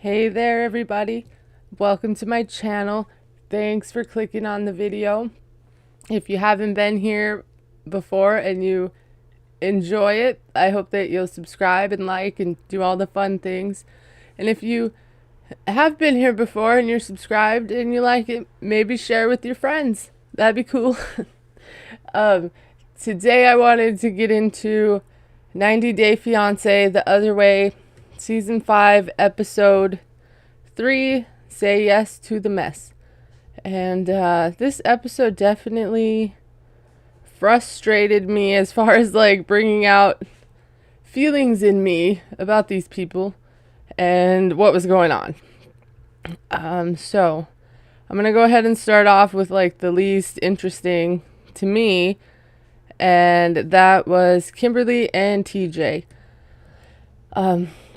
Hey there, everybody. Welcome to my channel. Thanks for clicking on the video. If you haven't been here before and you enjoy it, I hope that you'll subscribe and like and do all the fun things. And if you have been here before and you're subscribed and you like it, maybe share with your friends. That'd be cool. Today I wanted to get into 90 Day Fiancé the Other Way, Season 5, Episode 3, Say Yes to the Mess. And this episode definitely frustrated me as far as like bringing out feelings in me about these people and what was going on. So I'm gonna go ahead and start off with like the least interesting to me, and that was Kimberly and TJ.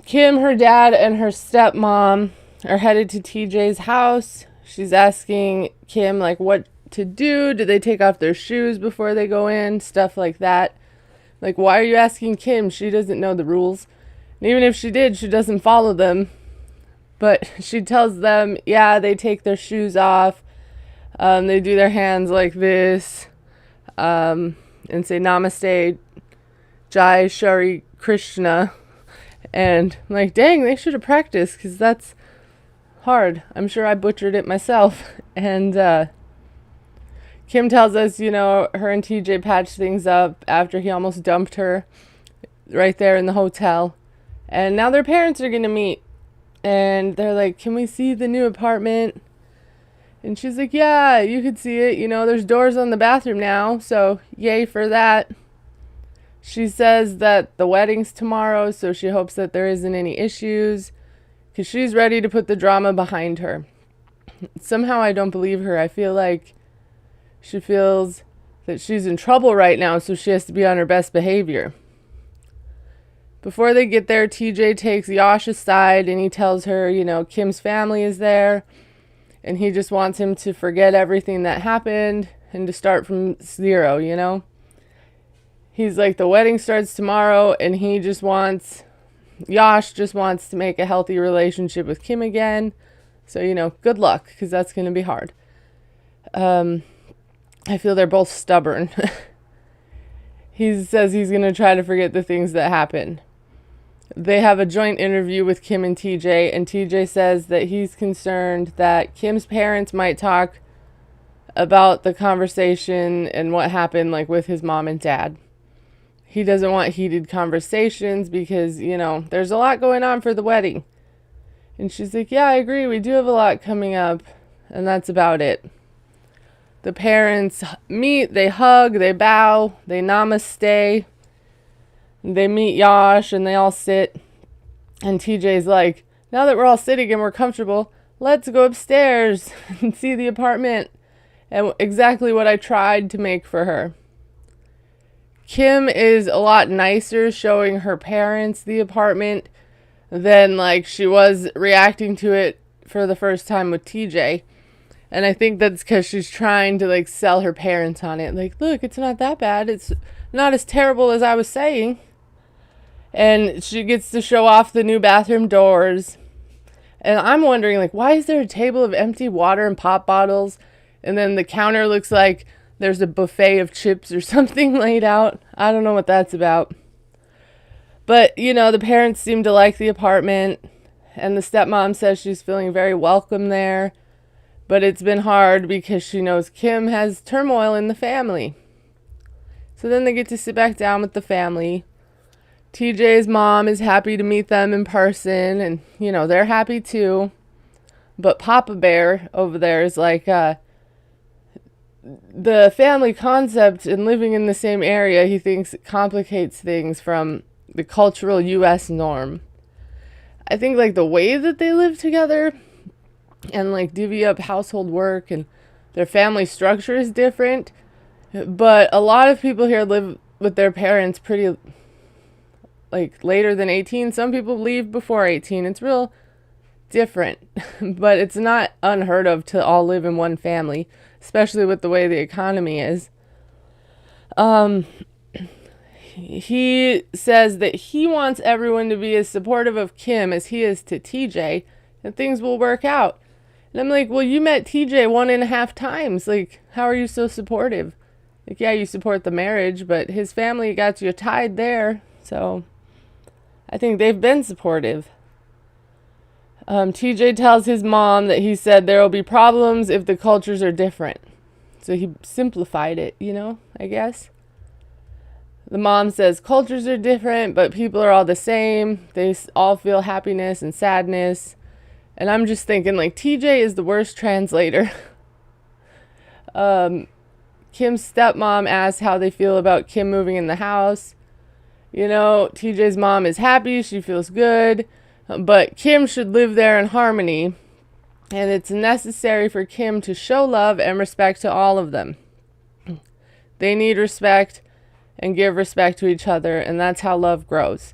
Kim, her dad, and her stepmom are headed to TJ's house. She's asking Kim like what to do. Do they take off their shoes before they go in? Stuff like that. Like, why are you asking Kim? She doesn't know the rules. And even if she did, she doesn't follow them. But she tells them, yeah, they take their shoes off. They do their hands like this. And say Namaste, Jai Shri Krishna. And I'm like, dang, they should have practiced because that's hard. I'm sure I butchered it myself. And Kim tells us, her and TJ patched things up after he almost dumped her right there in the hotel. And now their parents are going to meet. And they're like, can we see the new apartment? And she's like, yeah, you could see it. There's doors on the bathroom now. So yay for that. She says that the wedding's tomorrow, so she hopes that there isn't any issues, because she's ready to put the drama behind her. Somehow I don't believe her. I feel like she feels that she's in trouble right now, so she has to be on her best behavior. Before they get there, TJ takes Yash aside and he tells her, Kim's family is there, and he just wants him to forget everything that happened and to start from zero. He's like, the wedding starts tomorrow, and Yash just wants to make a healthy relationship with Kim again. So, good luck, because that's going to be hard. I feel they're both stubborn. He says he's going to try to forget the things that happened. They have a joint interview with Kim and TJ says that he's concerned that Kim's parents might talk about the conversation and what happened like with his mom and dad. He doesn't want heated conversations because, there's a lot going on for the wedding. And she's like, yeah, I agree. We do have a lot coming up. And that's about it. The parents meet, they hug, they bow, they namaste. They meet Yash and they all sit. And TJ's like, now that we're all sitting and we're comfortable, let's go upstairs and see the apartment. And exactly what I tried to make for her. Kim is a lot nicer showing her parents the apartment than like she was reacting to it for the first time with TJ. And I think that's because she's trying to like sell her parents on it. Like, look, it's not that bad. It's not as terrible as I was saying. And she gets to show off the new bathroom doors. And I'm wondering, like, why is there a table of empty water and pop bottles? And then the counter looks like there's a buffet of chips or something laid out. I don't know what that's about. But, the parents seem to like the apartment. And the stepmom says she's feeling very welcome there. But it's been hard because she knows Kim has turmoil in the family. So then they get to sit back down with the family. TJ's mom is happy to meet them in person. And, they're happy too. But Papa Bear over there is like, the family concept and living in the same area, he thinks it complicates things from the cultural U.S. norm. I think like the way that they live together and like divvy up household work and their family structure is different. But a lot of people here live with their parents pretty like later than 18. Some people leave before 18. It's real different, but it's not unheard of to all live in one family, especially with the way the economy is. He says that he wants everyone to be as supportive of Kim as he is to TJ. and things will work out. And I'm like, well, you met TJ 1.5 times. Like, how are you so supportive? Like, yeah, you support the marriage, but his family got you tied there. So I think they've been supportive. TJ tells his mom that he said there will be problems if the cultures are different. So he simplified it, I guess. The mom says cultures are different, but people are all the same. They all feel happiness and sadness. And I'm just thinking, like, TJ is the worst translator. Kim's stepmom asked how they feel about Kim moving in the house. TJ's mom is happy. She feels good. But Kim should live there in harmony. And it's necessary for Kim to show love and respect to all of them. They need respect and give respect to each other. And that's how love grows.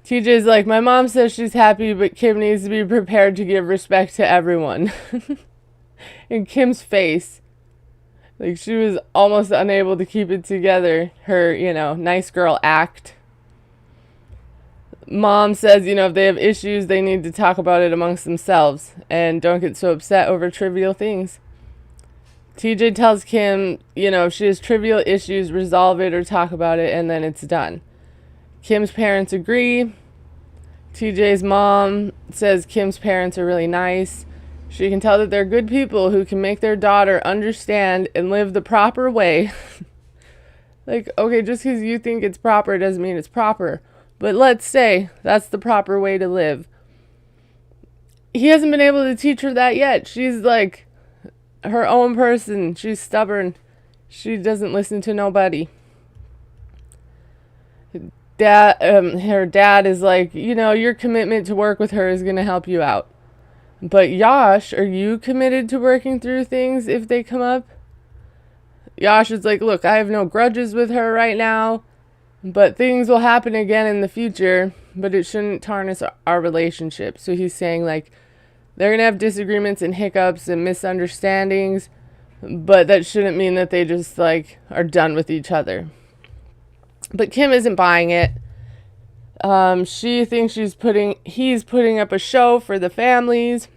TJ's like, my mom says she's happy, but Kim needs to be prepared to give respect to everyone. In Kim's face, like, she was almost unable to keep it together. Her, nice girl act. Mom says, if they have issues, they need to talk about it amongst themselves and don't get so upset over trivial things. TJ tells Kim, if she has trivial issues, resolve it or talk about it, and then it's done. Kim's parents agree. TJ's mom says Kim's parents are really nice. She can tell that they're good people who can make their daughter understand and live the proper way. Like, okay, just because you think it's proper doesn't mean it's proper. But let's say that's the proper way to live. He hasn't been able to teach her that yet. She's like her own person. She's stubborn. She doesn't listen to nobody. Her dad is like, your commitment to work with her is going to help you out. But Yash, are you committed to working through things if they come up? Yash is like, look, I have no grudges with her right now, but things will happen again in the future, but it shouldn't tarnish our relationship. So he's saying, like, they're going to have disagreements and hiccups and misunderstandings, but that shouldn't mean that they just, like, are done with each other. But Kim isn't buying it. She thinks he's putting up a show for the families.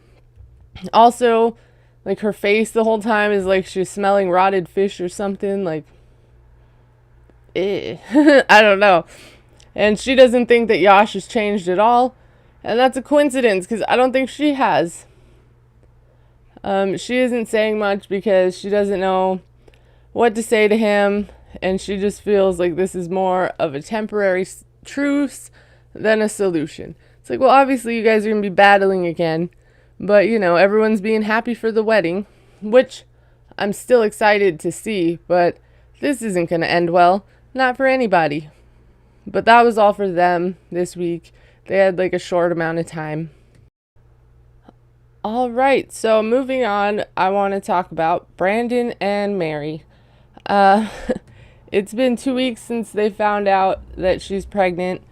Also, like, her face the whole time is like she's smelling rotted fish or something. Like, I don't know. And she doesn't think that Yash has changed at all. And that's a coincidence because I don't think she has. She isn't saying much because she doesn't know what to say to him. And she just feels like this is more of a temporary truce than a solution. It's like, well, obviously you guys are going to be battling again. But, everyone's being happy for the wedding, which I'm still excited to see. But this isn't going to end well. Not for anybody. But that was all for them this week. They had like a short amount of time. All right. So moving on, I want to talk about Brandon and Mary. It's been 2 weeks since they found out that she's pregnant.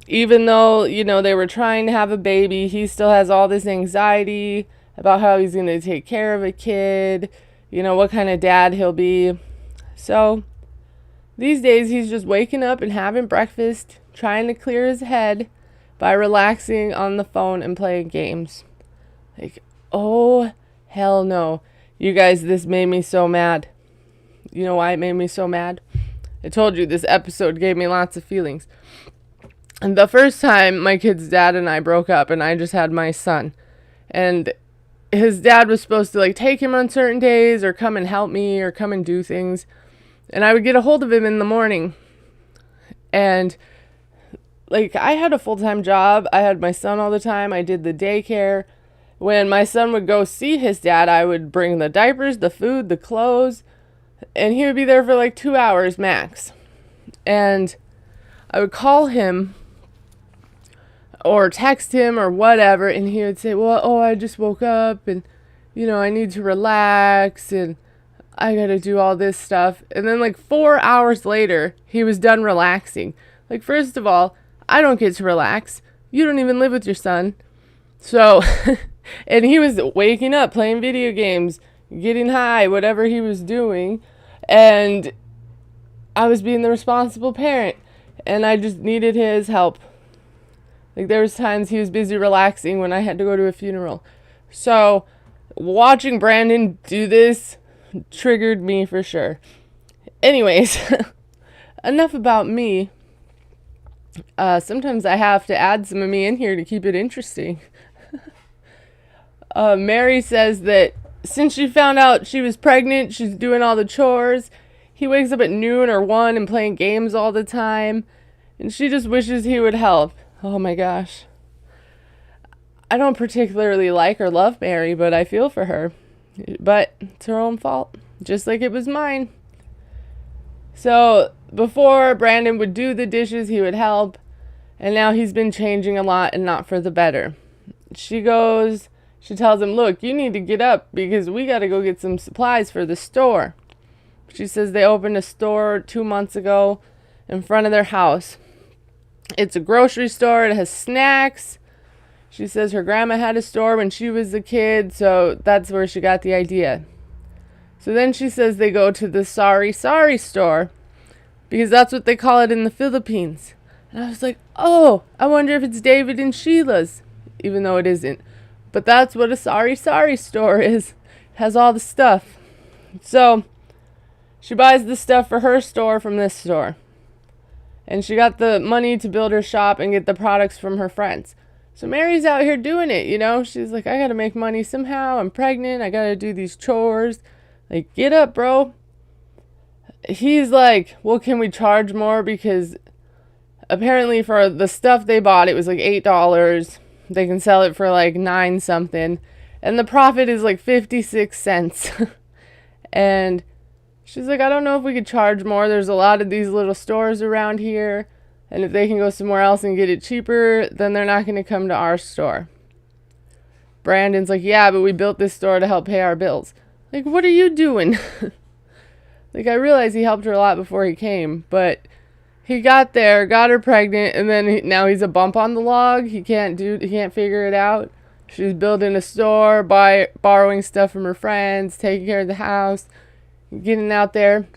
Even though, they were trying to have a baby, he still has all this anxiety about how he's going to take care of a kid, what kind of dad he'll be. So these days he's just waking up and having breakfast, trying to clear his head by relaxing on the phone and playing games. Like, oh, hell no. You guys, this made me so mad. You know why it made me so mad? I told you this episode gave me lots of feelings. And the first time my kid's dad and I broke up and I just had my son. And his dad was supposed to, like, take him on certain days or come and help me or come and do things. And I would get a hold of him in the morning. And, like, I had a full-time job. I had my son all the time. I did the daycare. When my son would go see his dad, I would bring the diapers, the food, the clothes. And he would be there for like 2 hours max. And I would call him or text him or whatever. And he would say, well, I just woke up and, I need to relax and I got to do all this stuff. And then like 4 hours later, he was done relaxing. Like, first of all, I don't get to relax. You don't even live with your son. So, and he was waking up, playing video games, getting high, whatever he was doing, and I was being the responsible parent, and I just needed his help. Like, there was times he was busy relaxing when I had to go to a funeral. So watching Brandon do this triggered me for sure. Anyways, enough about me. Sometimes I have to add some of me in here to keep it interesting. Mary says that since she found out she was pregnant, she's doing all the chores. He wakes up at noon or 1 and playing games all the time. And she just wishes he would help. Oh my gosh. I don't particularly like or love Mary, but I feel for her. But it's her own fault, just like it was mine. So before Brandon would do the dishes, he would help. And now he's been changing a lot and not for the better. She tells him, look, you need to get up because we got to go get some supplies for the store. She says they opened a store 2 months ago in front of their house. It's a grocery store. It has snacks. She says her grandma had a store when she was a kid, so that's where she got the idea. So then she says they go to the Sorry store because that's what they call it in the Philippines. And I was like, oh, I wonder if it's David and Sheila's, even though it isn't. But that's what a Sorry store is. It has all the stuff. So she buys the stuff for her store from this store. And she got the money to build her shop and get the products from her friends. So Mary's out here doing it, you know. She's like, I got to make money somehow. I'm pregnant. I got to do these chores. Like, get up, bro. He's like, well, can we charge more? Because apparently for the stuff they bought, it was like $8. They can sell it for like 9 something. And the profit is like 56 cents. And she's like, I don't know if we could charge more. There's a lot of these little stores around here. And if they can go somewhere else and get it cheaper, then they're not going to come to our store. Brandon's like, yeah, but we built this store to help pay our bills. Like, what are you doing? Like, I realize he helped her a lot before he came, but he got there, got her pregnant, and then now he's a bump on the log. He can't figure it out. She's building a store, borrowing stuff from her friends, taking care of the house, getting out there.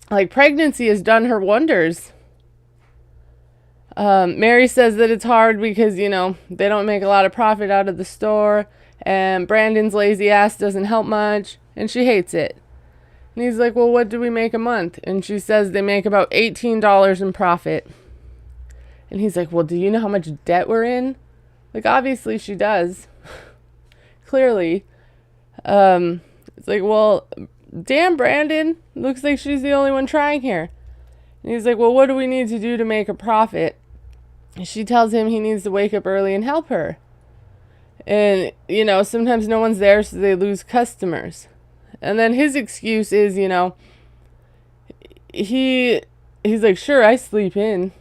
Like, pregnancy has done her wonders. Mary says that it's hard because, you know, they don't make a lot of profit out of the store, and Brandon's lazy ass doesn't help much, and she hates it. And he's like, well, what do we make a month? And she says they make about $18 in profit. And he's like, well, do you know how much debt we're in? Like, obviously she does. Clearly. It's like, well, damn, Brandon. Looks like she's the only one trying here. And he's like, well, what do we need to do to make a profit? And she tells him he needs to wake up early and help her. And, you know, sometimes no one's there, so they lose customers. And then his excuse is, you know, he's like, sure, I sleep in.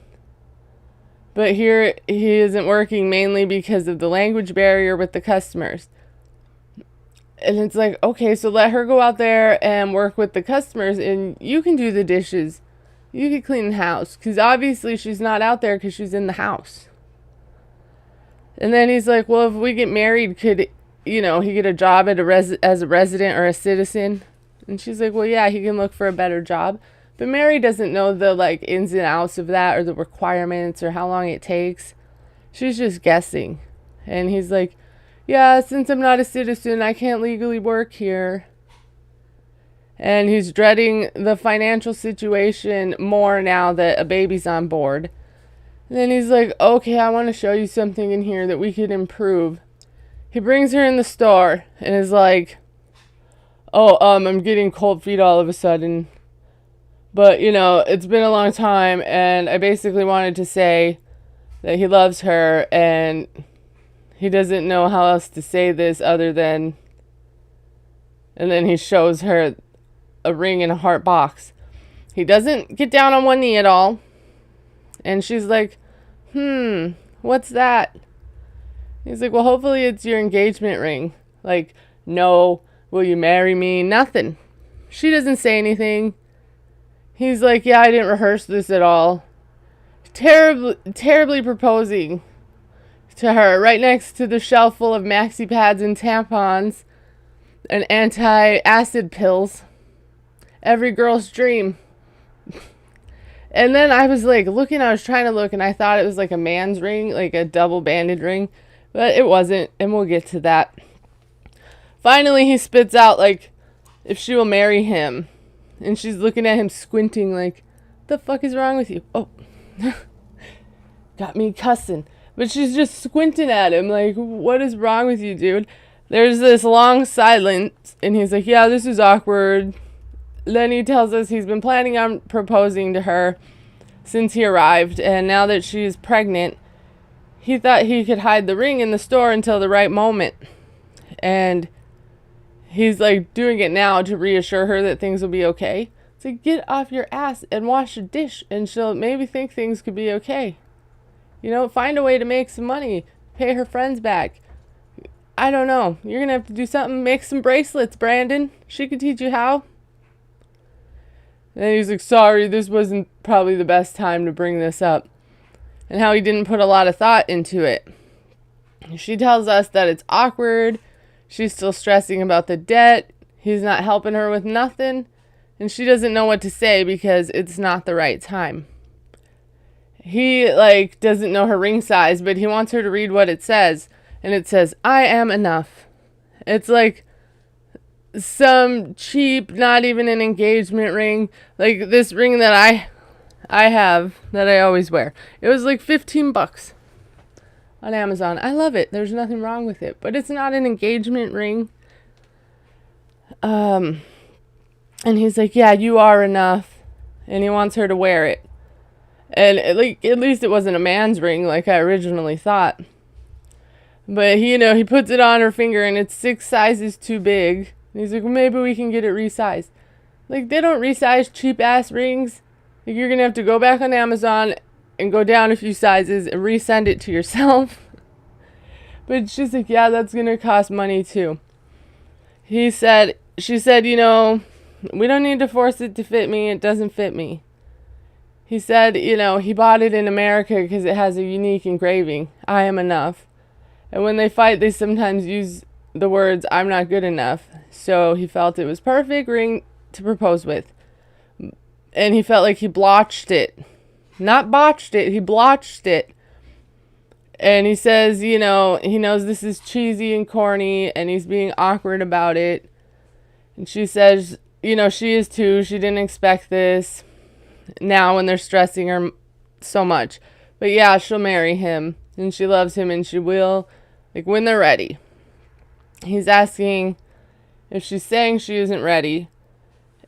But here he isn't working mainly because of the language barrier with the customers. And it's like, okay, so let her go out there and work with the customers and you can do the dishes. You can clean the house. Because obviously she's not out there because she's in the house. And then he's like, well, if we get married, could, you know, he get a job at as a resident or a citizen? And she's like, well, yeah, he can look for a better job. But Mary doesn't know the, like, ins and outs of that or the requirements or how long it takes. She's just guessing. And he's like, yeah, since I'm not a citizen, I can't legally work here. And he's dreading the financial situation more now that a baby's on board. And then he's like, okay, I want to show you something in here that we could improve. He brings her in the store and is like, oh, I'm getting cold feet all of a sudden. But, you know, it's been a long time, and I basically wanted to say that he loves her, and he doesn't know how else to say this other than... And then he shows her a ring in a heart box. He doesn't get down on one knee at all. And she's like, what's that? He's like, well, hopefully it's your engagement ring. Like, no, will you marry me? Nothing. She doesn't say anything. He's like, yeah, I didn't rehearse this at all. Terribly proposing to her right next to the shelf full of maxi pads and tampons and anti-acid pills. Every girl's dream. And then I was like looking, I was trying to look, and I thought it was like a man's ring, like a double banded ring, but it wasn't, and we'll get to that. Finally, he spits out, like, if she will marry him. And she's looking at him squinting like, the fuck is wrong with you? Oh, got me cussing. But she's just squinting at him like, what is wrong with you, dude? There's this long silence, and he's like, yeah, this is awkward. Then he tells us he's been planning on proposing to her since he arrived, and now that she's pregnant, he thought he could hide the ring in the store until the right moment. And he's like doing it now to reassure her that things will be okay. It's like, get off your ass and wash a dish, and she'll maybe think things could be okay. You know, find a way to make some money, pay her friends back. I don't know. You're going to have to do something. Make some bracelets, Brandon. She could teach you how. And he's like, sorry, this wasn't probably the best time to bring this up. And how he didn't put a lot of thought into it. She tells us that it's awkward. She's still stressing about the debt. He's not helping her with nothing. And she doesn't know what to say because it's not the right time. He, like, doesn't know her ring size, but he wants her to read what it says. And it says, I am enough. It's like some cheap, not even an engagement ring. Like this ring that I have, that I always wear. It was like $15 on Amazon. I love it. There's nothing wrong with it. But it's not an engagement ring. And he's like, yeah, you are enough. And he wants her to wear it. And at least it wasn't a man's ring like I originally thought. But he puts it on her finger and it's 6 sizes too big. And he's like, well, maybe we can get it resized. Like, they don't resize cheap ass rings. Like, you're going to have to go back on Amazon and go down a few sizes and resend it to yourself. But she's like, yeah, that's going to cost money too. She said, we don't need to force it to fit me. It doesn't fit me. He said, he bought it in America because it has a unique engraving. I am enough. And when they fight, they sometimes use the words, I'm not good enough. So he felt it was perfect ring to propose with. And he felt like he blotched it. Not botched it, he blotched it. And he says, he knows this is cheesy and corny, and he's being awkward about it. And she says, she is too. She didn't expect this. Now when they're stressing her so much. But yeah, she'll marry him. And she loves him, and she will, when they're ready. He's asking if she's saying she isn't ready.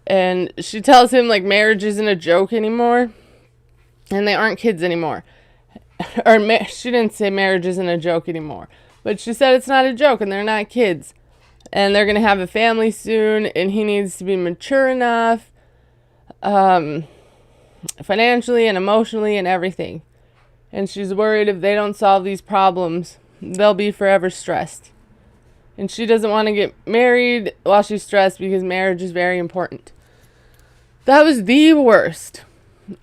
And she tells him, marriage isn't a joke anymore. And they aren't kids anymore. She didn't say marriage isn't a joke anymore. But she said it's not a joke, and they're not kids. And they're going to have a family soon, and he needs to be mature enough. Financially and emotionally and everything. And she's worried if they don't solve these problems, they'll be forever stressed. And she doesn't want to get married while she's stressed because marriage is very important. That was the worst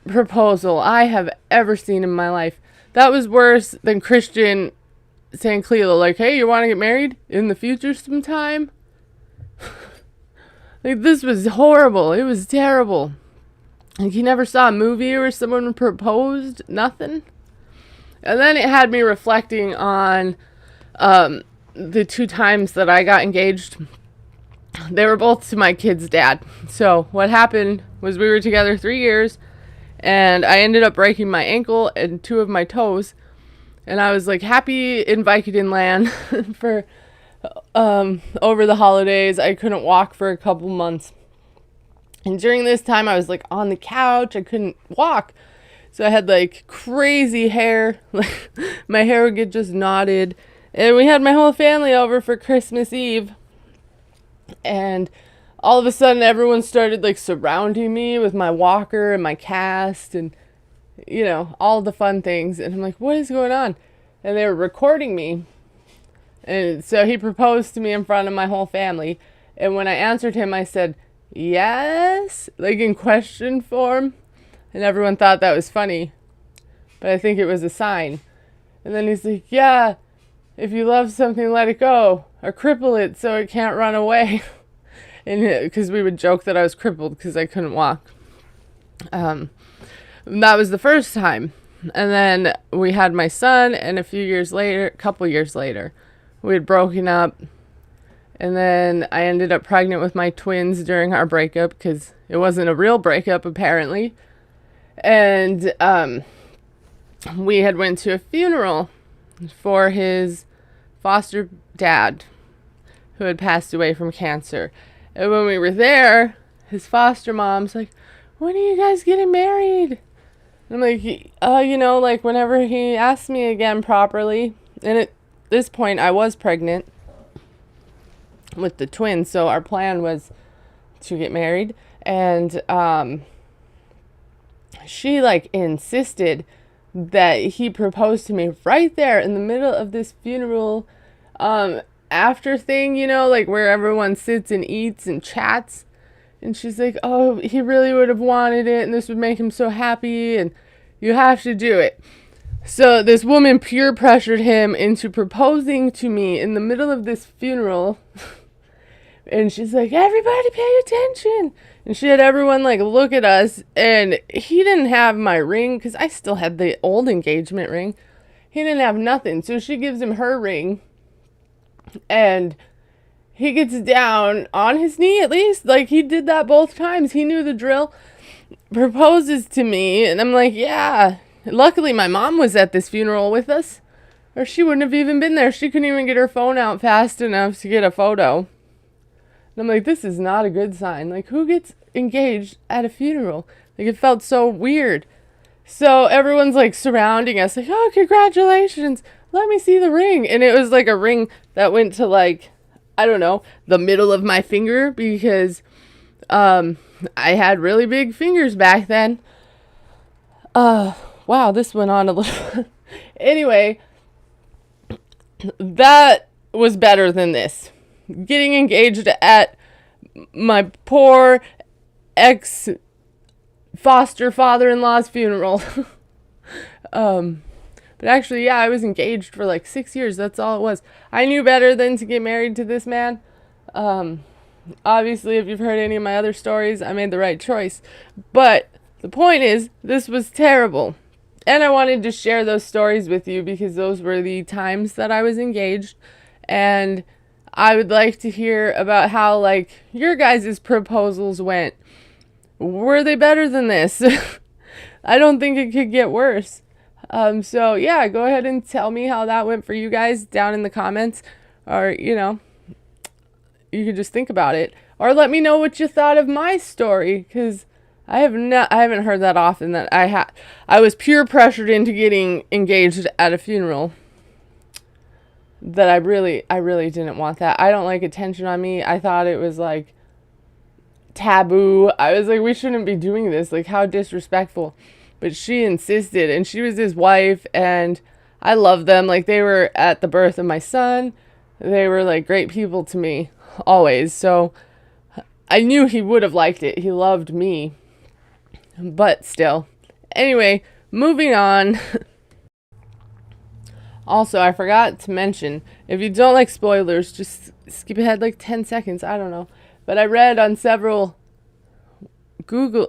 proposal I have ever seen in my life. That was worse than Christian saying Cleo, hey, you want to get married in the future sometime? This was horrible. It was terrible. He never saw a movie where someone proposed, nothing. And then it had me reflecting on the 2 times that I got engaged. They were both to my kid's dad. So what happened was we were together 3 years, and I ended up breaking my ankle and 2 of my toes. And I was happy in Vicodin land for over the holidays. I couldn't walk for a couple months. And during this time, I was on the couch. I couldn't walk. So I had crazy hair. My hair would get just knotted. And we had my whole family over for Christmas Eve. And all of a sudden, everyone started surrounding me with my walker and my cast and, all the fun things. And I'm like, what is going on? And they were recording me. And so he proposed to me in front of my whole family. And when I answered him, I said, yes, in question form. And everyone thought that was funny. But I think it was a sign. And then he's like, yeah, if you love something, let it go. Or cripple it so it can't run away. And because we would joke that I was crippled because I couldn't walk. That was the first time. And then we had my son, and a couple years later, we had broken up. And then I ended up pregnant with my twins during our breakup because it wasn't a real breakup, apparently. And we had went to a funeral for his foster dad who had passed away from cancer. And when we were there, his foster mom's like, when are you guys getting married? And I'm like, like whenever he asked me again properly. And at this point, I was pregnant with the twins. So our plan was to get married. And she like insisted that he proposed to me right there in the middle of this funeral after thing, like where everyone sits and eats and chats. And she's like, oh, he really would have wanted it, and this would make him so happy, and you have to do it. So this woman peer pressured him into proposing to me in the middle of this funeral. And she's like, everybody pay attention. And she had everyone like look at us, and he didn't have my ring because I still had the old engagement ring. He didn't have nothing. So she gives him her ring, and he gets down on his knee, at least. Like, he did that both times. He knew the drill. Proposes to me, and I'm like, yeah. Luckily, my mom was at this funeral with us, or she wouldn't have even been there. She couldn't even get her phone out fast enough to get a photo. And I'm like, this is not a good sign. Like, who gets engaged at a funeral? Like, it felt so weird. So everyone's, like, surrounding us, like, oh, congratulations. Let me see the ring. And it was, like, a ring that went to, like, I don't know, the middle of my finger because I had really big fingers back then. Wow, this went on a little. Anyway, that was better than this. Getting engaged at my poor ex foster father-in-law's funeral. But actually, yeah, I was engaged for like 6 years. That's all it was. I knew better than to get married to this man. Obviously, if you've heard any of my other stories, I made the right choice. But the point is, this was terrible. And I wanted to share those stories with you because those were the times that I was engaged. And I would like to hear about how, like, your guys' proposals went. Were they better than this? I don't think it could get worse. So yeah, go ahead and tell me how that went for you guys down in the comments, or, you could just think about it, or let me know what you thought of my story, because I haven't heard that often that I was peer pressured into getting engaged at a funeral. That I really didn't want that. I don't like attention on me. I thought it was like taboo. I was like, we shouldn't be doing this. Like, how disrespectful. But she insisted, and she was his wife, and I love them. Like, they were at the birth of my son. They were, like, great people to me, always. So I knew he would have liked it. He loved me. But still. Anyway, moving on. Also, I forgot to mention, if you don't like spoilers, just skip ahead like 10 seconds. I don't know. But I read on several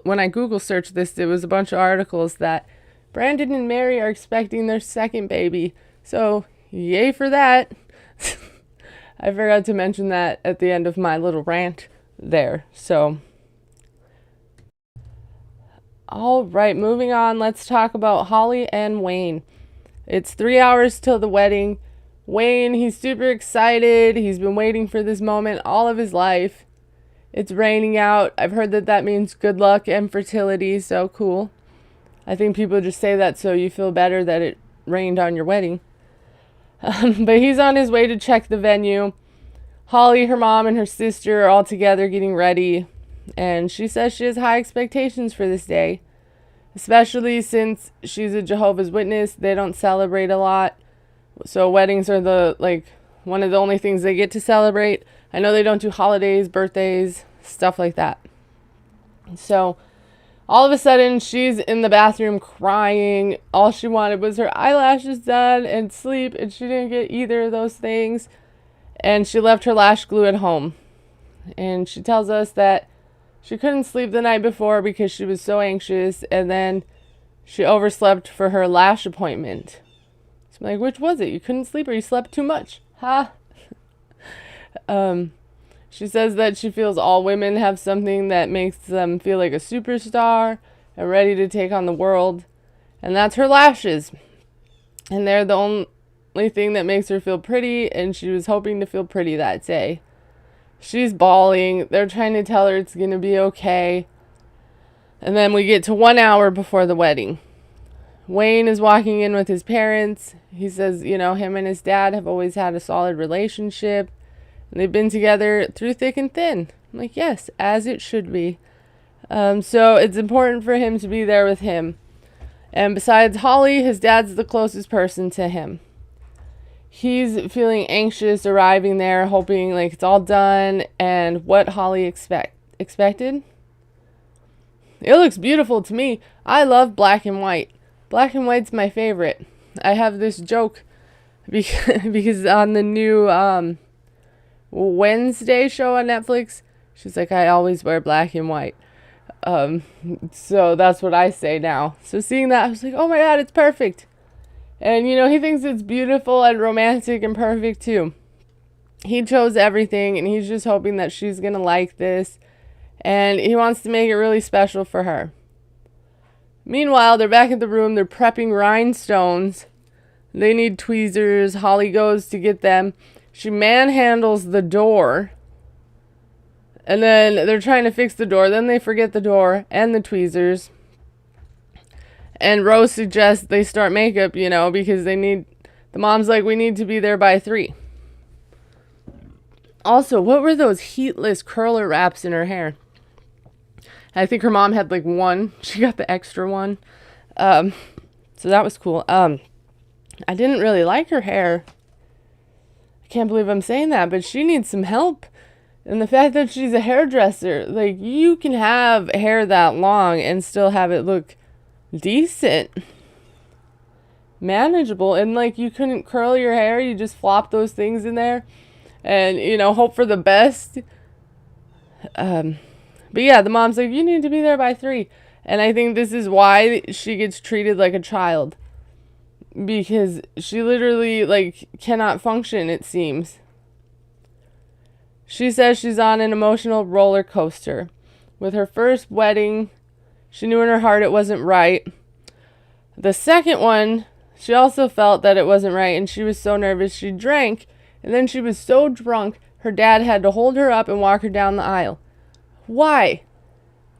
when I Google searched this, it was a bunch of articles that Brandon and Mary are expecting their second baby. So, yay for that. I forgot to mention that at the end of my little rant there. So, all right, moving on. Let's talk about Holly and Wayne. It's 3 hours till the wedding. Wayne, he's super excited. He's been waiting for this moment all of his life. It's raining out. I've heard that means good luck and fertility, so cool. I think people just say that so you feel better that it rained on your wedding. But he's on his way to check the venue. Holly, her mom, and her sister are all together getting ready. And she says she has high expectations for this day. Especially since she's a Jehovah's Witness. They don't celebrate a lot. So weddings are one of the only things they get to celebrate. I know they don't do holidays, birthdays, stuff like that. So all of a sudden, she's in the bathroom crying. All she wanted was her eyelashes done and sleep, and she didn't get either of those things. And she left her lash glue at home. And she tells us that she couldn't sleep the night before because she was so anxious. And then she overslept for her lash appointment. So I'm like, which was it? You couldn't sleep or you slept too much? Ha! She says that she feels all women have something that makes them feel like a superstar and ready to take on the world. And that's her lashes. And they're the only thing that makes her feel pretty, and she was hoping to feel pretty that day. She's bawling. They're trying to tell her it's going to be okay. And then we get to 1 hour before the wedding. Wayne is walking in with his parents. He says, him and his dad have always had a solid relationship. And they've been together through thick and thin. I'm like, yes, as it should be. So it's important for him to be there with him. And besides Holly, his dad's the closest person to him. He's feeling anxious arriving there, hoping like it's all done. And what Holly expected? It looks beautiful to me. I love black and white. Black and white's my favorite. I have this joke because on the new Wednesday show on Netflix, she's like, I always wear black and white. So that's what I say now. So seeing that, I was like, oh my God, it's perfect. And, he thinks it's beautiful and romantic and perfect too. He chose everything, and he's just hoping that she's going to like this. And he wants to make it really special for her. Meanwhile, they're back at the room. They're prepping rhinestones. They need tweezers. Holly goes to get them. She manhandles the door. And then they're trying to fix the door. Then they forget the door and the tweezers. And Rose suggests they start makeup, because they need... The mom's like, we need to be there by 3. Also, what were those heatless curler wraps in her hair? I think her mom had like one. She got the extra one. So that was cool. I didn't really like her hair. I can't believe I'm saying that, but she needs some help. And the fact that she's a hairdresser, like, you can have hair that long and still have it look decent, manageable. And like, you couldn't curl your hair, you just flop those things in there and hope for the best. But yeah, the mom's like, you need to be there by 3. And I think this is why she gets treated like a child, because she literally like cannot function, it seems. She says she's on an emotional roller coaster. With her first wedding, she knew in her heart it wasn't right. The second one, she also felt that it wasn't right, and she was so nervous she drank, and then she was so drunk her dad had to hold her up and walk her down the aisle. Why?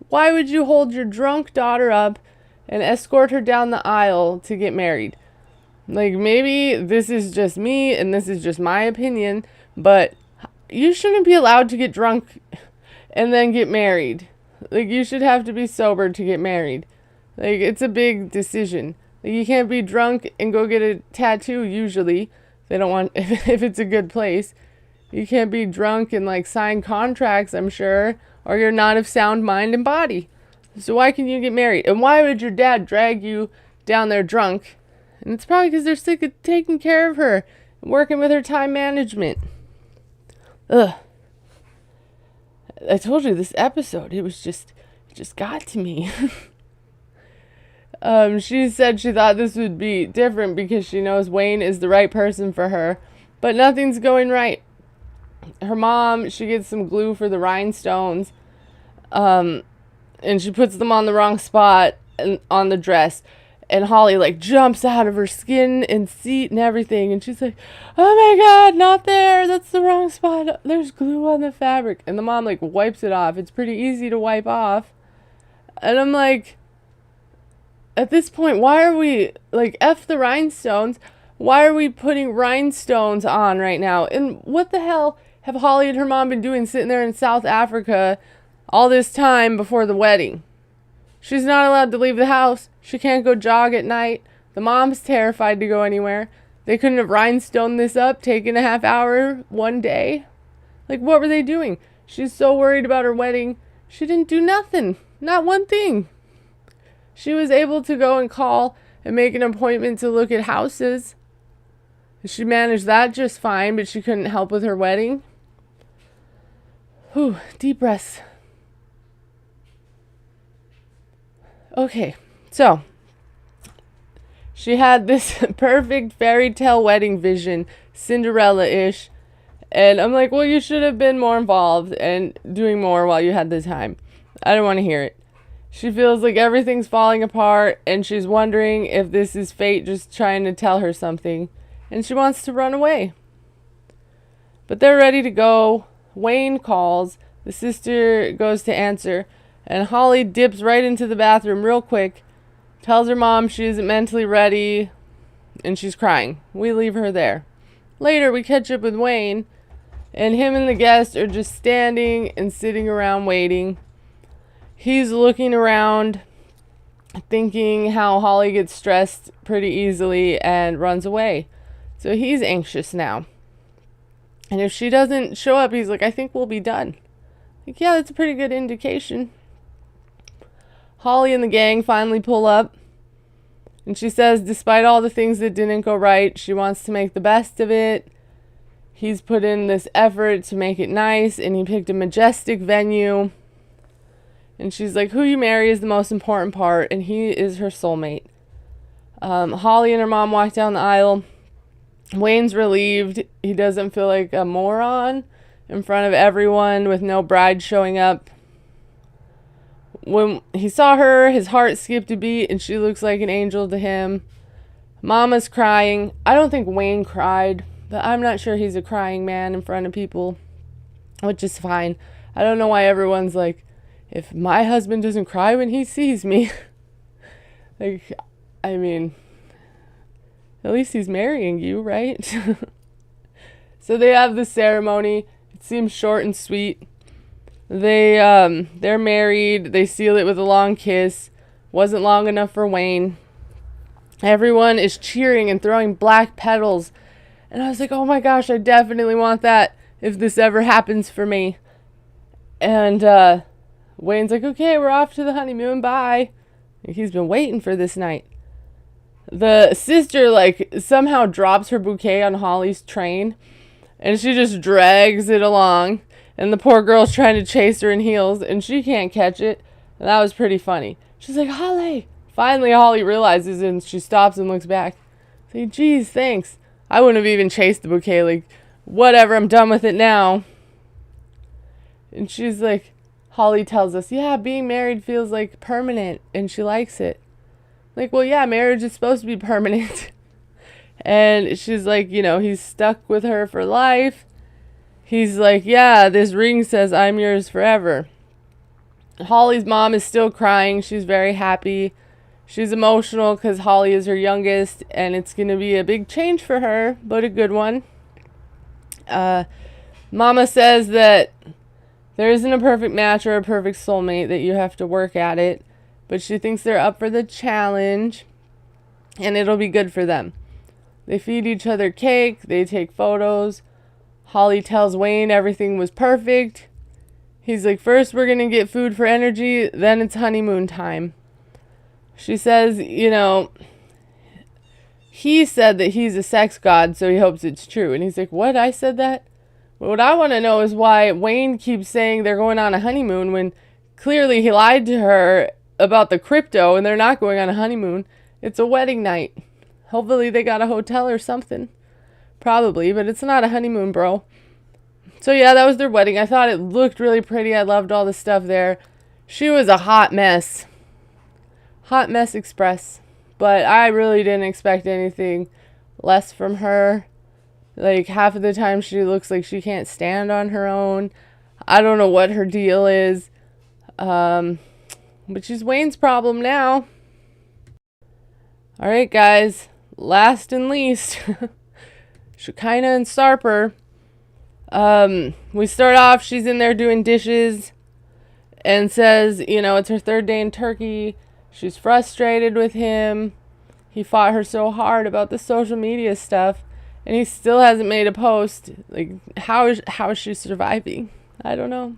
Why would you hold your drunk daughter up and escort her down the aisle to get married? Like, maybe this is just me and this is just my opinion, but you shouldn't be allowed to get drunk and then get married. Like, you should have to be sober to get married. Like, it's a big decision. Like, you can't be drunk and go get a tattoo, usually. They don't want, if it's a good place. You can't be drunk and, like, sign contracts, I'm sure, or you're not of sound mind and body. So why can you get married? And why would your dad drag you down there drunk? And it's probably because they're sick of taking care of her and working with her time management. Ugh. I told you this episode, it just got to me. She said she thought this would be different because she knows Wayne is the right person for her, but nothing's going right. Her mom, she gets some glue for the rhinestones, and she puts them on the wrong spot and on the dress. And Holly, like, jumps out of her skin and seat and everything. And she's like, oh my God, not there. That's the wrong spot. There's glue on the fabric. And the mom, like, wipes it off. It's pretty easy to wipe off. And I'm like, at this point, why are we, like, F the rhinestones? Why are we putting rhinestones on right now? And what the hell have Holly and her mom been doing sitting there in South Africa all this time before the wedding? She's not allowed to leave the house. She can't go jog at night. The mom's terrified to go anywhere. They couldn't have rhinestoned this up, taken a half hour one day. Like, what were they doing? She's so worried about her wedding. She didn't do nothing. Not one thing. She was able to go and call and make an appointment to look at houses. She managed that just fine, but she couldn't help with her wedding. Whew, deep breaths. Okay, so She had this perfect fairy tale wedding vision, Cinderella-ish. And I'm like, well, you should have been more involved and doing more while you had the time. I don't want to hear it. She feels like everything's falling apart, and she's wondering if this is fate just trying to tell her something. And she wants to run away. But they're ready to go. Wayne calls. The sister goes to answer. And Holly dips right into the bathroom real quick. Tells her mom she isn't mentally ready. And she's crying. We leave her there. Later, we catch up with Wayne. And him and the guest are just standing and sitting around waiting. He's looking around, thinking how Holly gets stressed pretty easily and runs away. So he's anxious now. And if she doesn't show up, he's like, I think we'll be done. Like, yeah, that's a pretty good indication. Holly and the gang finally pull up. And she says, despite all the things that didn't go right, she wants to make the best of it. He's put in this effort to make it nice, and he picked a majestic venue. And she's like, who you marry is the most important part, and he is her soulmate. Holly and her mom walk down the aisle. Wayne's relieved. He doesn't feel like a moron in front of everyone with no bride showing up. When he saw her, his heart skipped a beat, and she looks like an angel to him. Mama's crying. I don't think Wayne cried, but I'm not sure he's a crying man in front of people, which is fine. I don't know why everyone's like, if my husband doesn't cry when he sees me. Like, I mean, at least he's marrying you, right? So they have the ceremony. It seems short and sweet. They're married. They seal it with a long kiss. Wasn't long enough for Wayne. Everyone is cheering and throwing black petals. And I was like, oh my gosh, I definitely want that if this ever happens for me. And Wayne's like, okay, we're off to the honeymoon. Bye. He's been waiting for this night. The sister, like, somehow drops her bouquet on Holly's train. And she just drags it along. And the poor girl's trying to chase her in heels. And she can't catch it. And that was pretty funny. She's like, Holly. Finally, Holly realizes it, and she stops and looks back. Say, geez, thanks. I wouldn't have even chased the bouquet. Like, whatever, I'm done with it now. And she's like, Holly tells us, yeah, being married feels like permanent, and she likes it. Like, well, yeah, marriage is supposed to be permanent. And she's like, you know, he's stuck with her for life. He's like, yeah, this ring says I'm yours forever. Holly's mom is still crying. She's very happy. She's emotional because Holly is her youngest, and it's going to be a big change for her, but a good one. Mama says that there isn't a perfect match or a perfect soulmate, that you have to work at it, but she thinks they're up for the challenge, and it'll be good for them. They feed each other cake. They take photos. Holly tells Wayne everything was perfect. He's like, first we're going to get food for energy, then it's honeymoon time. She says, you know, he said that he's a sex god, so he hopes it's true. And he's like, what? I said that? Well, what I want to know is why Wayne keeps saying they're going on a honeymoon when clearly he lied to her about the crypto and they're not going on a honeymoon. It's a wedding night. Hopefully they got a hotel or something. Probably, but it's not a honeymoon, bro. So yeah, that was their wedding. I thought it looked really pretty. I loved all the stuff there. She was a hot mess. Hot mess express. But I really didn't expect anything less from her. Like, half of the time she looks like she can't stand on her own. I don't know what her deal is. But she's Wayne's problem now. Alright, guys. Last and least. Shekinah and Sarper. We start off, she's in there doing dishes and says, you know, it's her third day in Turkey. She's frustrated with him. He fought her so hard about the social media stuff, and he still hasn't made a post. Like, how is she surviving? I don't know.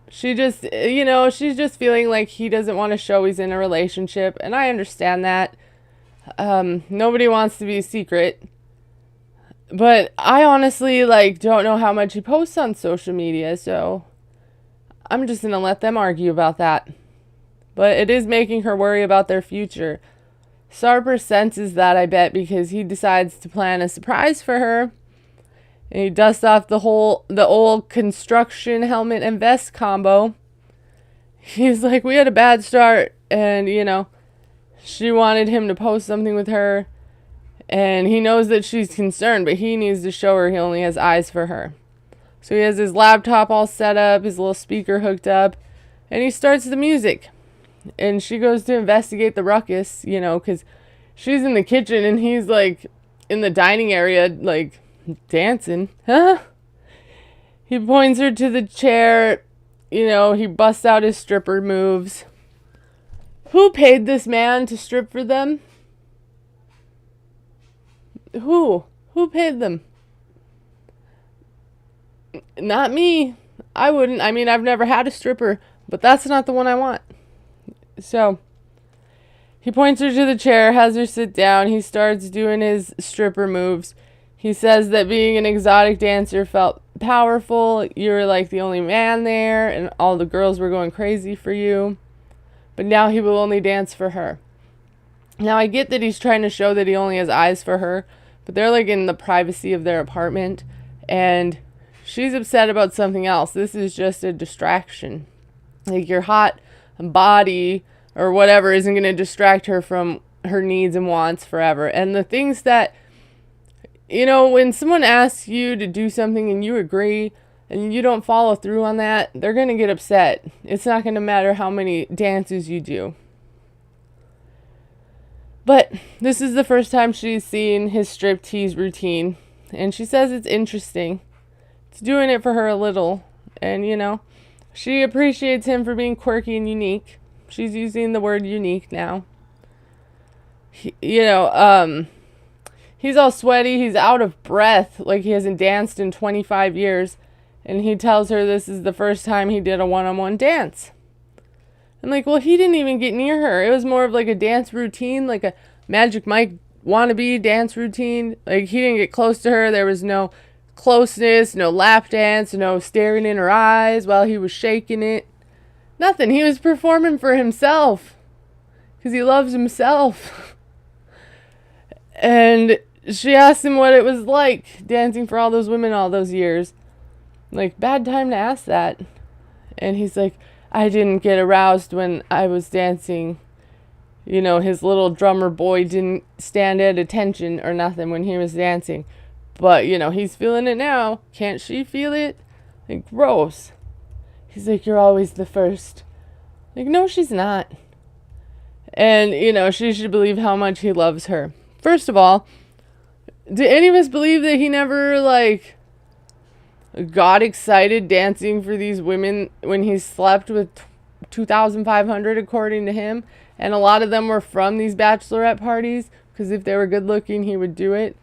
She just, you know, she's just feeling like he doesn't want to show he's in a relationship, and I understand that. Nobody wants to be a secret. But I honestly, like, don't know how much he posts on social media, so I'm just going to let them argue about that. But it is making her worry about their future. Sarper senses that, I bet, because he decides to plan a surprise for her. And he dusts off the old construction helmet and vest combo. He's like, we had a bad start, and, she wanted him to post something with her, and he knows that she's concerned, but he needs to show her he only has eyes for her. So he has his laptop all set up, his little speaker hooked up, and he starts the music. And she goes to investigate the ruckus, because she's in the kitchen and he's like in the dining area, like dancing. Huh? He points her to the chair, he busts out his stripper moves. Who paid this man to strip for them? Who? Who paid them? Not me. I wouldn't. I mean, I've never had a stripper, but that's not the one I want. So he points her to the chair, has her sit down. He starts doing his stripper moves. He says that being an exotic dancer felt powerful. You were like the only man there, and all the girls were going crazy for you. But now he will only dance for her. Now I get that he's trying to show that he only has eyes for her, but they're like in the privacy of their apartment, and she's upset about something else. This is just a distraction. Like, your hot body or whatever isn't going to distract her from her needs and wants forever. And the things that, when someone asks you to do something and you agree and you don't follow through on that, they're going to get upset. It's not going to matter how many dances you do. But this is the first time she's seen his striptease routine, and she says it's interesting. It's doing it for her a little, and she appreciates him for being quirky and unique. She's using the word unique now. He's all sweaty. He's out of breath, like he hasn't danced in 25 years. And he tells her this is the first time he did a one-on-one dance. I'm like, well, he didn't even get near her. It was more of like a dance routine, like a Magic Mike wannabe dance routine. Like, he didn't get close to her. There was no closeness, no lap dance, no staring in her eyes while he was shaking it. Nothing. He was performing for himself because he loves himself. And she asked him what it was like dancing for all those women all those years. Like, bad time to ask that. And he's like, I didn't get aroused when I was dancing. His little drummer boy didn't stand at attention or nothing when he was dancing. But, he's feeling it now. Can't she feel it? Like, gross. He's like, you're always the first. Like, no, she's not. And, she should believe how much he loves her. First of all, do any of us believe that he never, got excited dancing for these women when he slept with 2,500, according to him? And a lot of them were from these bachelorette parties, because if they were good looking, he would do it.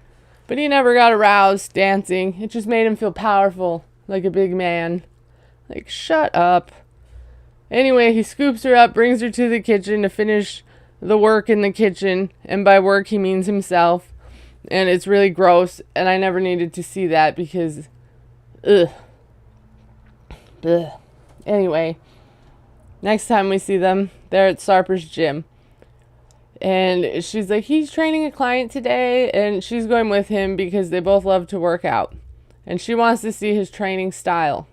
But he never got aroused dancing. It just made him feel powerful, like a big man. Like, shut up. Anyway, he scoops her up, brings her to the kitchen to finish the work in the kitchen. And by work, he means himself. And it's really gross. And I never needed to see that because, ugh. Ugh. Anyway, next time we see them, they're at Sarper's gym. And she's like, he's training a client today. And she's going with him because they both love to work out. And she wants to see his training style.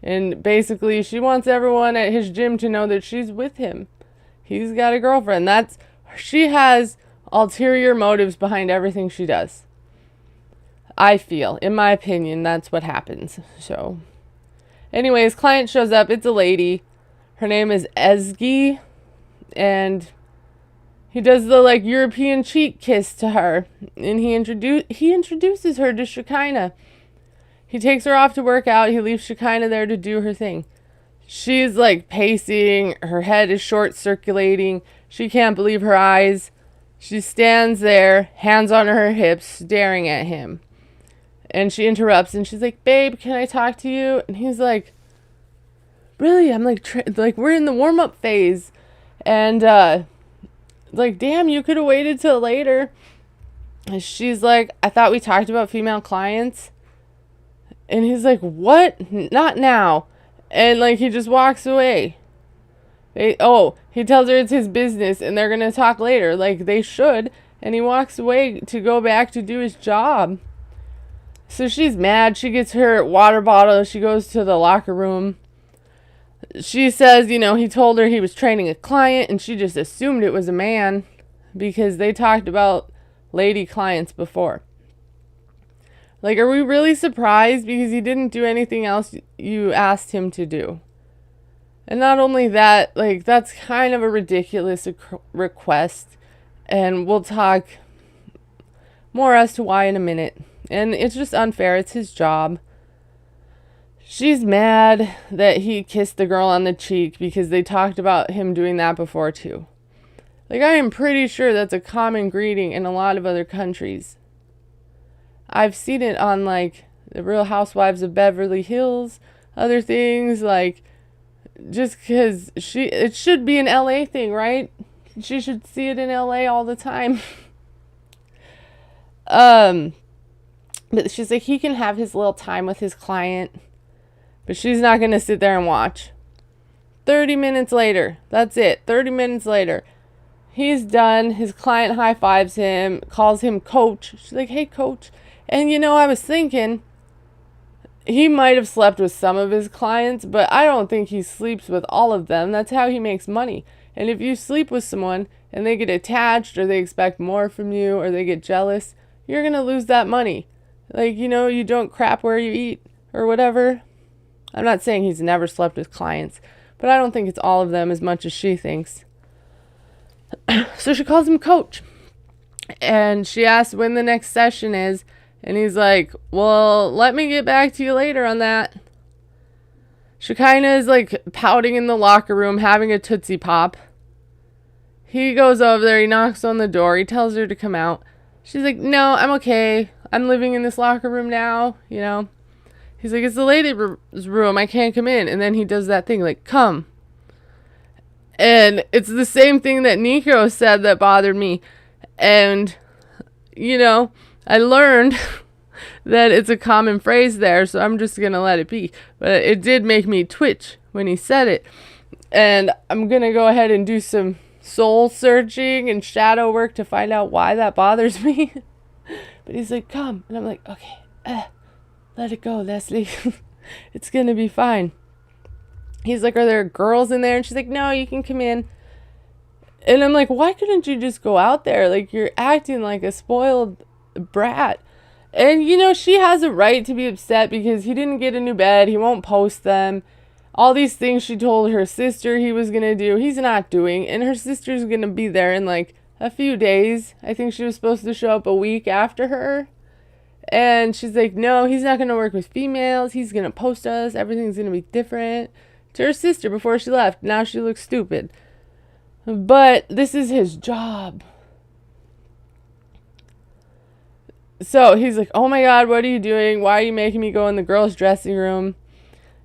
And basically, she wants everyone at his gym to know that she's with him. He's got a girlfriend. She has ulterior motives behind everything she does. I feel, in my opinion, that's what happens. So, anyway, his client shows up. It's a lady. Her name is Ezgi. And he does the, European cheek kiss to her. And he introduces her to Shekinah. He takes her off to work out. He leaves Shekinah there to do her thing. She's pacing. Her head is short circulating. She can't believe her eyes. She stands there, hands on her hips, staring at him. And she interrupts and she's like, babe, can I talk to you? And he's like, really? I'm we're in the warm-up phase. And, damn, you could have waited till later. And she's like, I thought we talked about female clients. And he's like, what? Not now. And, he just walks away. He tells her it's his business and they're going to talk later, like they should. And he walks away to go back to do his job. So she's mad. She gets her water bottle. She goes to the locker room. She says, he told her he was training a client and she just assumed it was a man because they talked about lady clients before. Like, are we really surprised because he didn't do anything else you asked him to do? And not only that, like, that's kind of a ridiculous request. And we'll talk more as to why in a minute. And it's just unfair. It's his job. She's mad that he kissed the girl on the cheek because they talked about him doing that before too. Like, I am pretty sure that's a common greeting in a lot of other countries. I've seen it on, like, the Real Housewives of Beverly Hills, other things, like, just because it should be an LA thing, right? She should see it in LA all the time. But she's like, he can have his little time with his client, but she's not going to sit there and watch. 30 minutes later, that's it. 30 minutes later, he's done. His client high fives him, calls him coach. She's like, hey, coach. And I was thinking, he might have slept with some of his clients, but I don't think he sleeps with all of them. That's how he makes money. And if you sleep with someone and they get attached or they expect more from you or they get jealous, you're going to lose that money. Like, you don't crap where you eat or whatever. I'm not saying he's never slept with clients, but I don't think it's all of them as much as she thinks. So she calls him coach. And she asks when the next session is. And he's like, well, let me get back to you later on that. She kind of is like pouting in the locker room, having a Tootsie Pop. He goes over there. He knocks on the door. He tells her to come out. She's like, no, I'm okay. I'm living in this locker room now, He's like, it's the ladies' room. I can't come in. And then he does that thing, like, come. And it's the same thing that Nico said that bothered me. And, I learned that it's a common phrase there, so I'm just going to let it be. But it did make me twitch when he said it. And I'm going to go ahead and do some soul searching and shadow work to find out why that bothers me. But he's like, come. And I'm like, okay, let it go, Leslie. It's going to be fine. He's like, are there girls in there? And she's like, no, you can come in. And I'm like, why couldn't you just go out there? Like, you're acting like a spoiled brat. And, she has a right to be upset because he didn't get a new bed. He won't post them. All these things she told her sister he was going to do, he's not doing. And her sister's going to be there in, like, a few days. I think she was supposed to show up a week after her. And she's like, no, he's not going to work with females. He's going to post us. Everything's going to be different. To her sister before she left. Now she looks stupid. But this is his job. So he's like, oh my God, what are you doing? Why are you making me go in the girls' dressing room?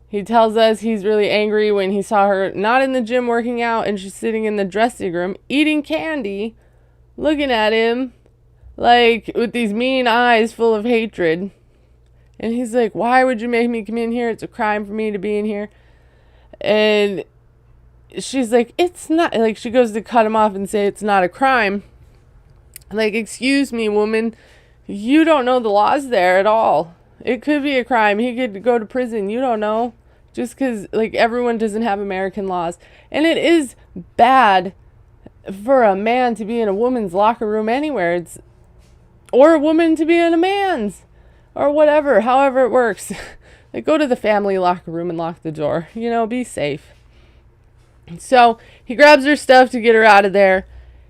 He tells us he's really angry when he saw her not in the gym working out and she's sitting in the dressing room eating candy, looking at him like with these mean eyes full of hatred. And he's like, why would you make me come in here? It's a crime for me to be in here. And she's like, it's not, like, she goes to cut him off and say it's not a crime. Like, excuse me, woman, you don't know the laws there at all. It could be a crime. He could go to prison. You don't know. Just because, like, everyone doesn't have American laws. And it is bad for a man to be in a woman's locker room anywhere. Or a woman to be in a man's. Or whatever, however it works. Like, go to the family locker room and lock the door. Be safe. So he grabs her stuff to get her out of there.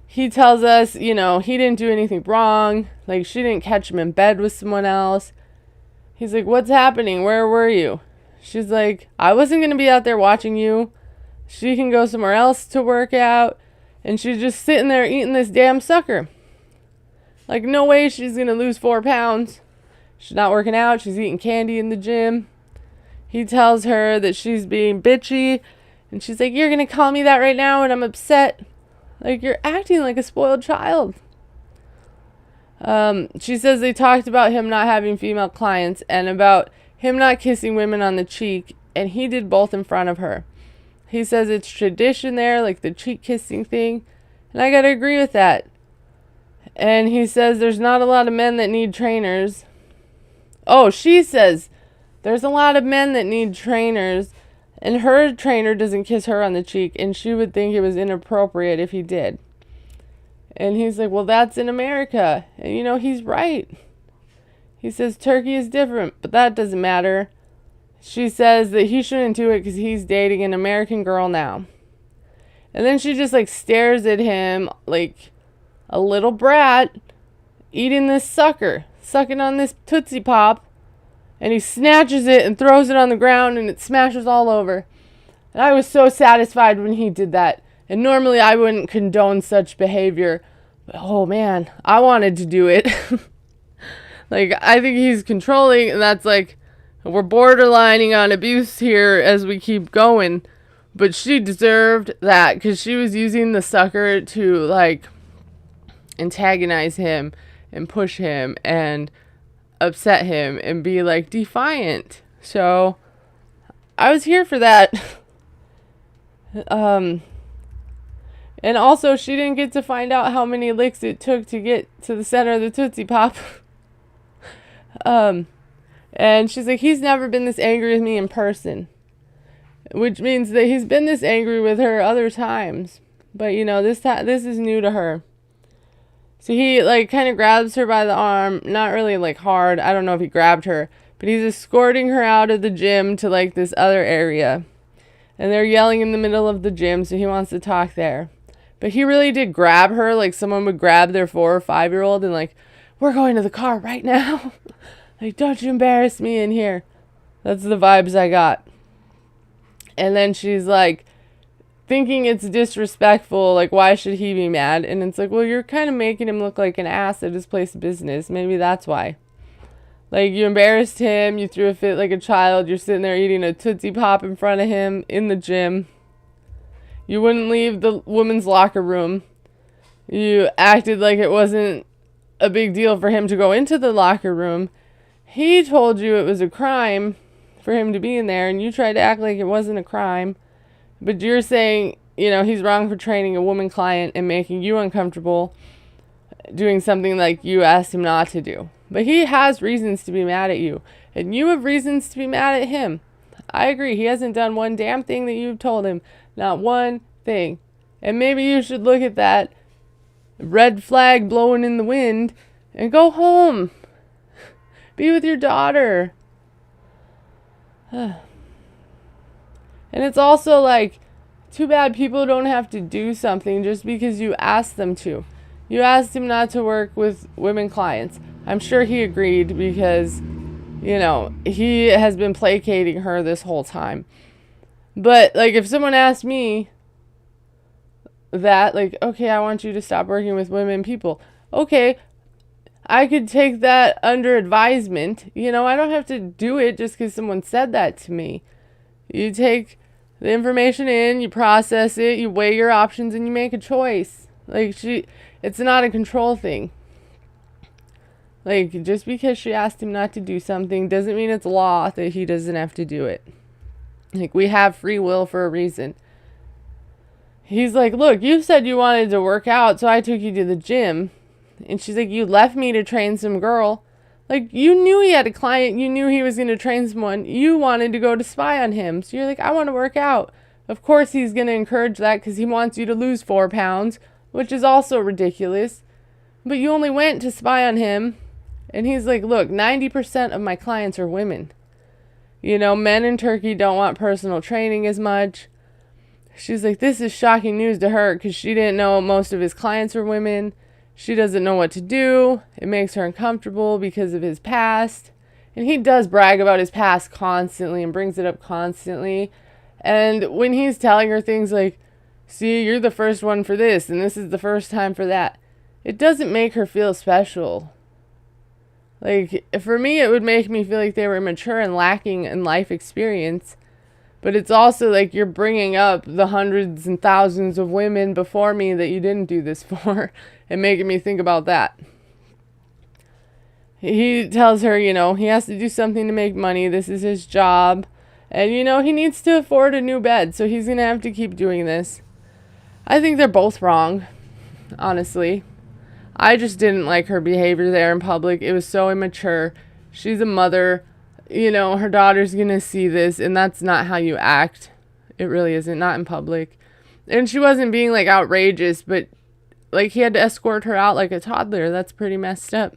He tells us, he didn't do anything wrong. Like, she didn't catch him in bed with someone else. He's like, what's happening? Where were you? She's like, I wasn't going to be out there watching you. She can go somewhere else to work out. And she's just sitting there eating this damn sucker. Like, no way she's going to lose 4 pounds. She's not working out. She's eating candy in the gym. He tells her that she's being bitchy. And she's like, you're going to call me that right now and I'm upset. Like, you're acting like a spoiled child. She says they talked about him not having female clients and about him not kissing women on the cheek. And he did both in front of her. He says it's tradition there, like the cheek kissing thing. And I gotta agree with that. And he says there's not a lot of men that need trainers. Oh, she says there's a lot of men that need trainers, and her trainer doesn't kiss her on the cheek, and she would think it was inappropriate if he did. And he's like, well, that's in America. And you know, he's right. He says Turkey is different, but that doesn't matter. She says that he shouldn't do it because he's dating an American girl now. And then she just like stares at him like a little brat eating this sucking on this Tootsie Pop. And he snatches it and throws it on the ground and it smashes all over. And I was so satisfied when he did that. And normally I wouldn't condone such behavior. But oh man, I wanted to do it. Like, I think he's controlling, and that's like, we're borderlining on abuse here as we keep going. But she deserved that because she was using the sucker to like antagonize him and push him and upset him and be like defiant. So I was here for that. And also she didn't get to find out how many licks it took to get to the center of the Tootsie Pop. And she's like, he's never been this angry with me in person, which means that he's been this angry with her other times. But you know, this is new to her. So he like kind of grabs her by the arm, not really like hard. I don't know if he grabbed her, but he's escorting her out of the gym to like this other area. And they're yelling in the middle of the gym, so he wants to talk there. But he really did grab her like someone would grab their 4 or 5-year-old and like, we're going to the car right now. Like, don't you embarrass me in here. That's the vibes I got. And then she's like, thinking it's disrespectful, like, why should he be mad? And it's like, well, you're kind of making him look like an ass at his place of business. Maybe that's why. Like, you embarrassed him, you threw a fit like a child, you're sitting there eating a Tootsie Pop in front of him in the gym. You wouldn't leave the women's locker room. You acted like it wasn't a big deal for him to go into the locker room. He told you it was a crime for him to be in there, and you tried to act like it wasn't a crime. But you're saying, you know, he's wrong for training a woman client and making you uncomfortable doing something like you asked him not to do. But he has reasons to be mad at you, and you have reasons to be mad at him. I agree. He hasn't done one damn thing that you've told him. Not one thing. And maybe you should look at that red flag blowing in the wind and go home. Be with your daughter. And it's also like, too bad people don't have to do something just because you asked them to. You asked him not to work with women clients. I'm sure he agreed because, you know, he has been placating her this whole time. But, like, if someone asked me that, like, okay, I want you to stop working with women people. Okay, I could take that under advisement. You know, I don't have to do it just because someone said that to me. You take the information in, you process it, you weigh your options, and you make a choice. Like, it's not a control thing. Like, just because she asked him not to do something doesn't mean it's law that he doesn't have to do it. Like, we have free will for a reason. He's like, look, you said you wanted to work out, so I took you to the gym. And she's like, you left me to train some girl. Like, you knew he had a client. You knew he was going to train someone. You wanted to go to spy on him. So you're like, I want to work out. Of course he's going to encourage that because he wants you to lose 4 pounds, which is also ridiculous. But you only went to spy on him. And he's like, look, 90% of my clients are women. You know, men in Turkey don't want personal training as much. She's like, this is shocking news to her because she didn't know most of his clients were women. She doesn't know what to do. It makes her uncomfortable because of his past. And he does brag about his past constantly and brings it up constantly. And when he's telling her things like, see, you're the first one for this, and this is the first time for that, it doesn't make her feel special. Like, for me, it would make me feel like they were immature and lacking in life experience. But it's also like you're bringing up the hundreds and thousands of women before me that you didn't do this for and making me think about that. He tells her, you know, he has to do something to make money. This is his job. And, he needs to afford a new bed, so he's going to have to keep doing this. I think they're both wrong, honestly. I just didn't like her behavior there in public. It was so immature. She's a mother. Her daughter's going to see this, and that's not how you act. It really isn't, not in public. And she wasn't being, outrageous, but, he had to escort her out like a toddler. That's pretty messed up.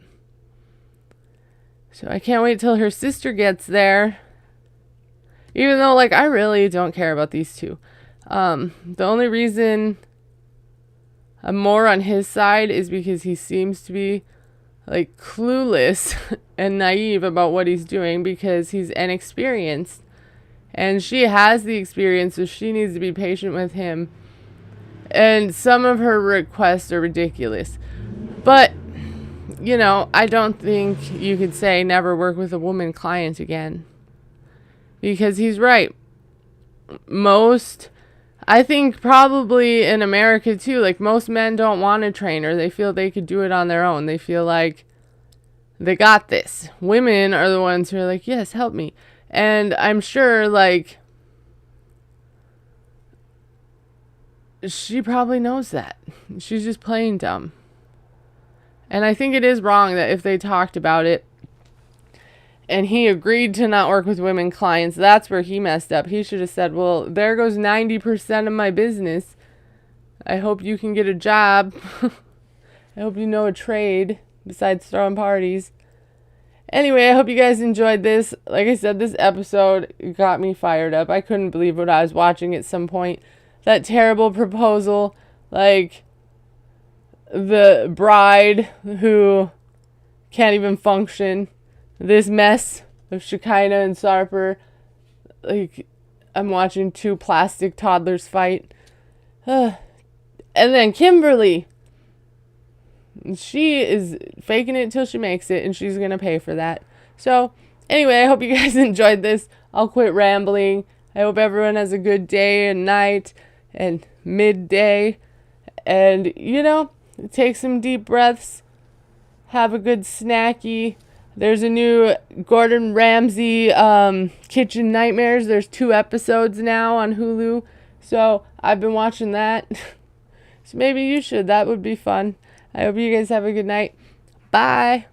So I can't wait till her sister gets there. Even though, I really don't care about these two. The only reason I'm more on his side is because he seems to be, clueless and naive about what he's doing because he's inexperienced. And she has the experience, so she needs to be patient with him. And some of her requests are ridiculous. But, I don't think you could say never work with a woman client again. Because he's right. I think probably in America too, most men don't want a trainer. They feel they could do it on their own. They feel like they got this. Women are the ones who are like, yes, help me. And I'm sure, she probably knows that. She's just playing dumb. And I think it is wrong that if they talked about it, and he agreed to not work with women clients, that's where he messed up. He should have said, well, there goes 90% of my business. I hope you can get a job. I hope you know a trade besides throwing parties. Anyway, I hope you guys enjoyed this. Like I said, this episode got me fired up. I couldn't believe what I was watching at some point. That terrible proposal, the bride who can't even function. This mess of Shekinah and Sarper. I'm watching two plastic toddlers fight. And then Kimberly. She is faking it till she makes it, and she's going to pay for that. So, anyway, I hope you guys enjoyed this. I'll quit rambling. I hope everyone has a good day and night and midday. And, take some deep breaths. Have a good snacky. There's a new Gordon Ramsay Kitchen Nightmares. There's 2 episodes now on Hulu. So I've been watching that. So maybe you should. That would be fun. I hope you guys have a good night. Bye.